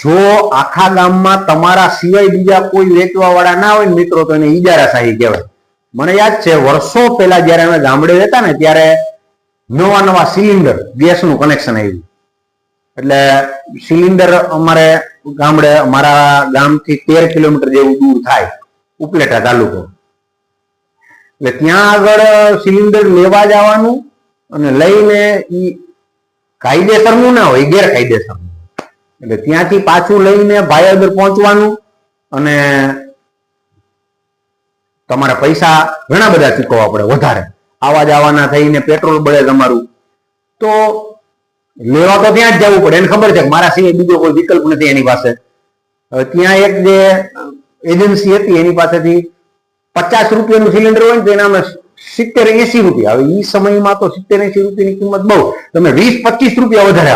જો આખા ગામમાં તમારા સિવાય બીજા કોઈ વેચવા વાળા ના હોય ને મિત્રો, તો એને ઈજારાશાહી કહેવાય. મને યાદ છે વર્ષો પહેલા જયારે અમે ગામડે રહેતા ને ત્યારે નવા નવા સિલિન્ડર ગેસનું કનેક્શન આવ્યું. એટલે સિલિન્ડર અમારે ગામડે, અમારા ગામથી 13 કિલોમીટર જેવું દૂર થાય, ઉપલેટા તાલુકો. એટલે ત્યાં આગળ સિલિન્ડર લેવા જવાનું અને લઈને ઈ કાયદેસરનું ના હોય, ગેરકાયદેસરનું. એટલે ત્યાંથી પાછું લઈને ભાયાદર પહોંચવાનું અને તમારે પૈસા ઘણા બધા ચૂકવવા પડે, વધારે આવા જવાના થઈને પેટ્રોલ બળે તમારું. તો લેવા તો ત્યાં જ જવું પડે. એને ખબર છે કે મારા સિવાય બીજો કોઈ વિકલ્પ નથી એની પાસે. હવે ત્યાં એક જે એજન્સી હતી એની પાસેથી 50 રૂપિયાનું સિલિન્ડર હોય ને તો એના 70-80 રૂપિયા. હવે એ સમયમાં તો 70-80 રૂપિયાની કિંમત બહુ, તમે 20-25 રૂપિયા વધારે